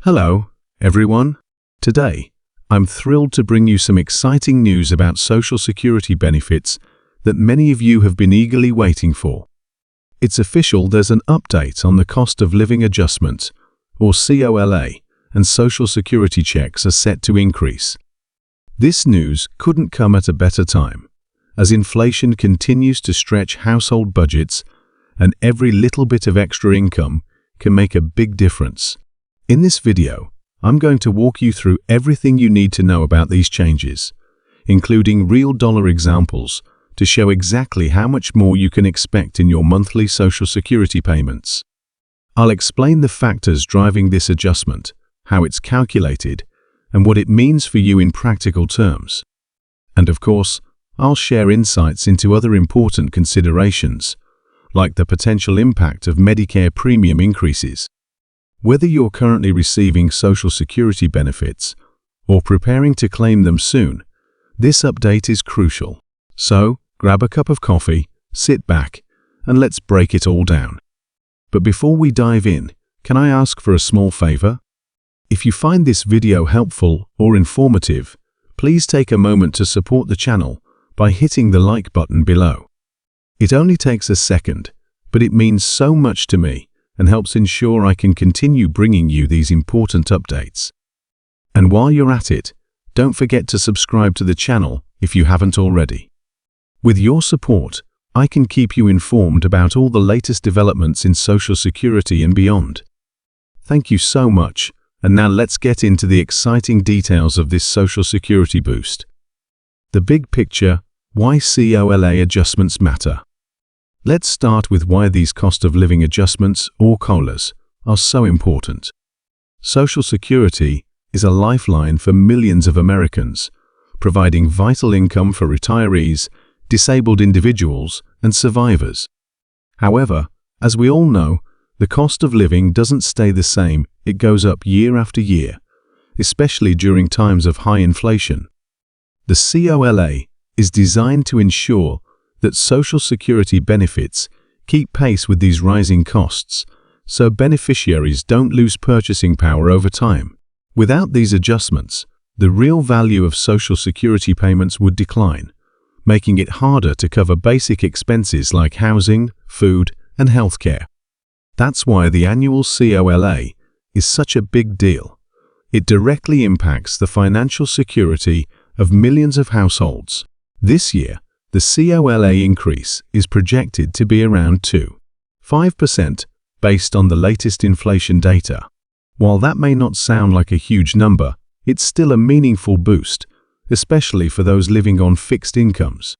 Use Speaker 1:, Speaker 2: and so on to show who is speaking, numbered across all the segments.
Speaker 1: Hello, everyone. Today, I'm thrilled to bring you some exciting news about Social Security benefits that many of you have been eagerly waiting for. It's official, there's an update on the cost of living adjustment, or COLA, and Social Security checks are set to increase. This news couldn't come at a better time, as inflation continues to stretch household budgets and every little bit of extra income can make a big difference. In this video, I'm going to walk you through everything you need to know about these changes, including real dollar examples to show exactly how much more you can expect in your monthly Social Security payments. I'll explain the factors driving this adjustment, how it's calculated, and what it means for you in practical terms. And of course, I'll share insights into other important considerations, like the potential impact of Medicare premium increases. Whether you're currently receiving Social Security benefits or preparing to claim them soon, this update is crucial. So, grab a cup of coffee, sit back, and let's break it all down. But before we dive in, can I ask for a small favor? If you find this video helpful or informative, please take a moment to support the channel by hitting the like button below. It only takes a second, but it means so much to me and helps ensure I can continue bringing you these important updates. And while you're at it, don't forget to subscribe to the channel if you haven't already. With your support, I can keep you informed about all the latest developments in Social Security and beyond. Thank you so much, and now let's get into the exciting details of this Social Security boost. The big picture, why COLA adjustments matter. Let's start with why these cost of living adjustments, or COLAs, are so important. Social Security is a lifeline for millions of Americans, providing vital income for retirees, disabled individuals, and survivors. However, as we all know, the cost of living doesn't stay the same, it goes up year after year, especially during times of high inflation. The COLA is designed to ensure that Social Security benefits keep pace with these rising costs, so beneficiaries don't lose purchasing power over time. Without these adjustments, the real value of Social Security payments would decline, making it harder to cover basic expenses like housing, food, and healthcare. That's why the annual COLA is such a big deal. It directly impacts the financial security of millions of households. This year, the COLA increase is projected to be around 2.5% based on the latest inflation data. While that may not sound like a huge number, it's still a meaningful boost, especially for those living on fixed incomes.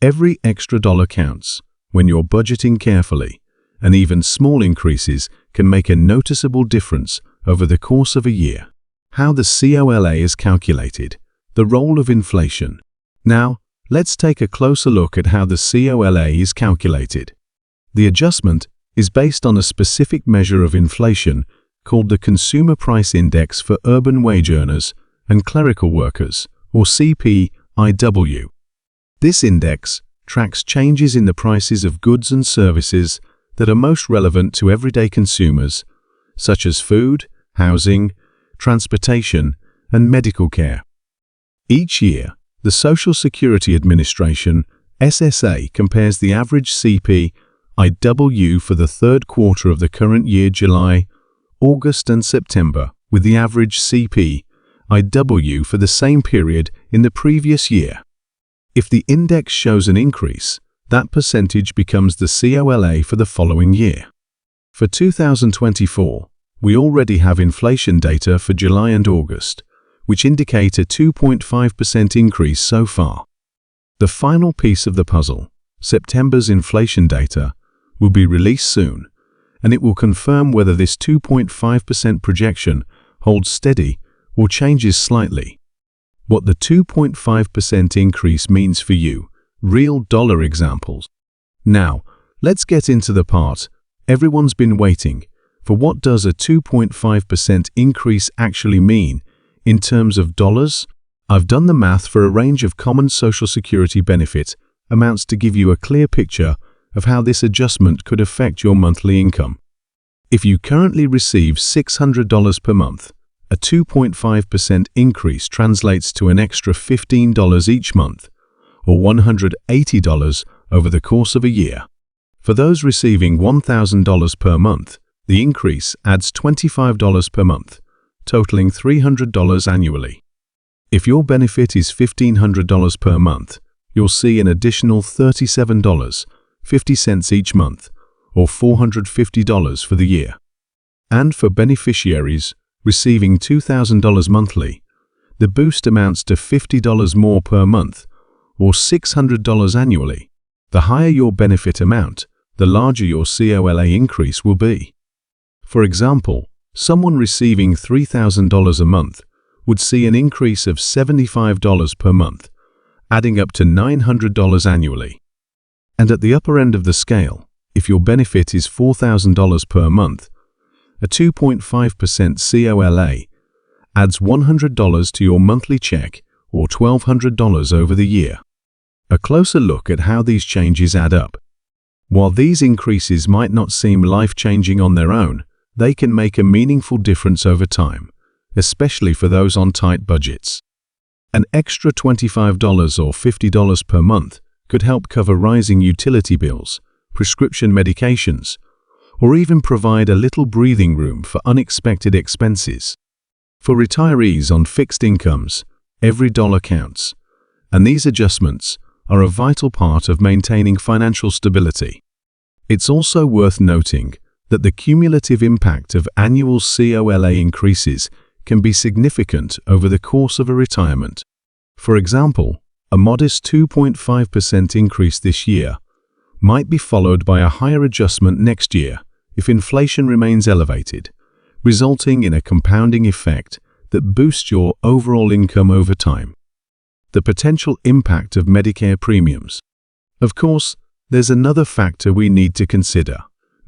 Speaker 1: Every extra dollar counts when you're budgeting carefully, and even small increases can make a noticeable difference over the course of a year. How the COLA is calculated, the role of inflation. Now, let's take a closer look at how the COLA is calculated. The adjustment is based on a specific measure of inflation called the Consumer Price Index for urban wage earners and clerical workers, or CPIW. This index tracks changes in the prices of goods and services that are most relevant to everyday consumers, such as food, housing, transportation, and medical care. Each year, the Social Security Administration, SSA, compares the average CPIW for the third quarter of the current year, July, August, and September, with the average CPIW for the same period in the previous year. If the index shows an increase, that percentage becomes the COLA for the following year. For 2024, we already have inflation data for July and August, which indicate a 2.5% increase so far. The final piece of the puzzle, September's inflation data, will be released soon, and it will confirm whether this 2.5% projection holds steady or changes slightly. What the 2.5% increase means for you, real dollar examples. Now, let's get into the part everyone's been waiting for. What does a 2.5% increase actually mean in terms of dollars? I've done the math for a range of common Social Security benefit amounts to give you a clear picture of how this adjustment could affect your monthly income. If you currently receive $600 per month, a 2.5% increase translates to an extra $15 each month, or $180 over the course of a year. For those receiving $1,000 per month, the increase adds $25 per month, totaling $300 annually. If your benefit is $1,500 per month, you'll see an additional $37.50 each month, or $450 for the year. And for beneficiaries receiving $2,000 monthly, the boost amounts to $50 more per month, or $600 annually. The higher your benefit amount, the larger your COLA increase will be. For example, someone receiving $3,000 a month would see an increase of $75 per month, adding up to $900 annually. And at the upper end of the scale, if your benefit is $4,000 per month, a 2.5% COLA adds $100 to your monthly check, or $1,200 over the year. A closer look at how these changes add up. While these increases might not seem life-changing on their own, they can make a meaningful difference over time, especially for those on tight budgets. An extra $25 or $50 per month could help cover rising utility bills, prescription medications, or even provide a little breathing room for unexpected expenses. For retirees on fixed incomes, every dollar counts, and these adjustments are a vital part of maintaining financial stability. It's also worth noting that the cumulative impact of annual COLA increases can be significant over the course of a retirement. For example, a modest 2.5% increase this year might be followed by a higher adjustment next year if inflation remains elevated, resulting in a compounding effect that boosts your overall income over time. The potential impact of Medicare premiums. Of course, there's another factor we need to consider: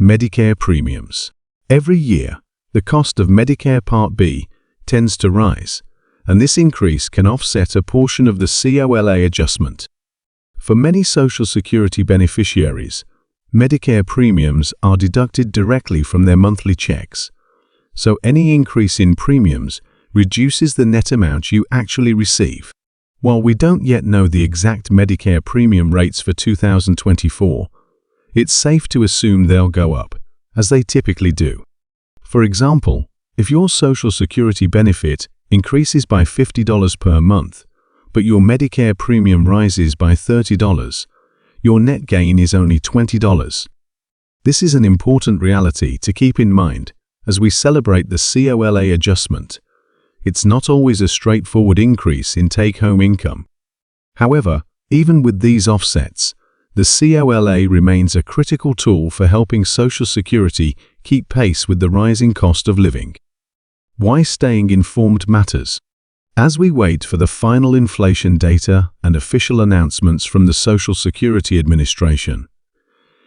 Speaker 1: Medicare premiums. Every year, the cost of Medicare Part B tends to rise, and this increase can offset a portion of the COLA adjustment. For many Social Security beneficiaries, Medicare premiums are deducted directly from their monthly checks, so any increase in premiums reduces the net amount you actually receive. While we don't yet know the exact Medicare premium rates for 2024, it's safe to assume they'll go up, as they typically do. For example, if your Social Security benefit increases by $50 per month, but your Medicare premium rises by $30, your net gain is only $20. This is an important reality to keep in mind as we celebrate the COLA adjustment. It's not always a straightforward increase in take-home income. However, even with these offsets, the COLA remains a critical tool for helping Social Security keep pace with the rising cost of living. Why staying informed matters. As we wait for the final inflation data and official announcements from the Social Security Administration,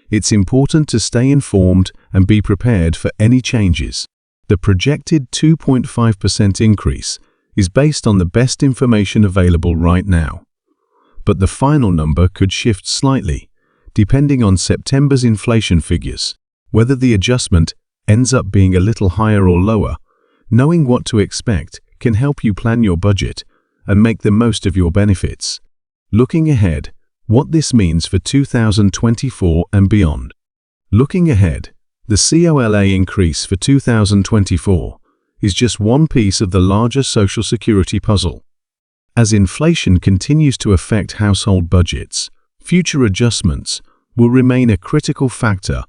Speaker 1: it's important to stay informed and be prepared for any changes. The projected 2.5% increase is based on the best information available right now, but the final number could shift slightly, depending on September's inflation figures. Whether the adjustment ends up being a little higher or lower, knowing what to expect can help you plan your budget and make the most of your benefits. Looking ahead, what this means for 2024 and beyond. Looking ahead, the COLA increase for 2024 is just one piece of the larger Social Security puzzle. As inflation continues to affect household budgets, future adjustments will remain a critical factor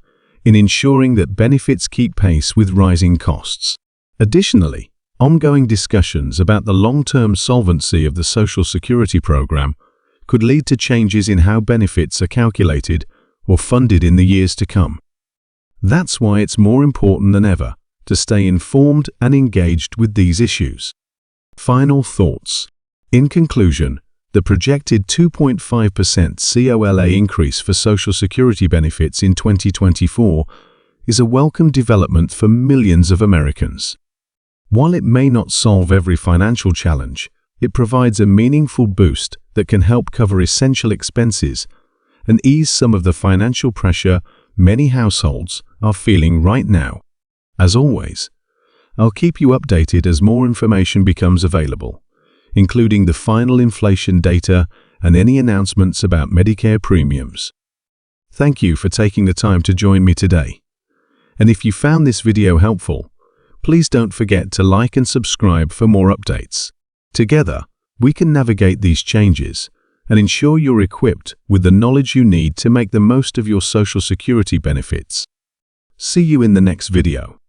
Speaker 1: in ensuring that benefits keep pace with rising costs. Additionally, ongoing discussions about the long-term solvency of the Social Security program could lead to changes in how benefits are calculated or funded in the years to come. That's why it's more important than ever to stay informed and engaged with these issues. Final thoughts. In conclusion, the projected 2.5% COLA increase for Social Security benefits in 2024 is a welcome development for millions of Americans. While it may not solve every financial challenge, it provides a meaningful boost that can help cover essential expenses and ease some of the financial pressure many households are feeling right now. As always, I'll keep you updated as more information becomes available, including the final inflation data and any announcements about Medicare premiums. Thank you for taking the time to join me today. And if you found this video helpful, please don't forget to like and subscribe for more updates. Together, we can navigate these changes and ensure you're equipped with the knowledge you need to make the most of your Social Security benefits. See you in the next video.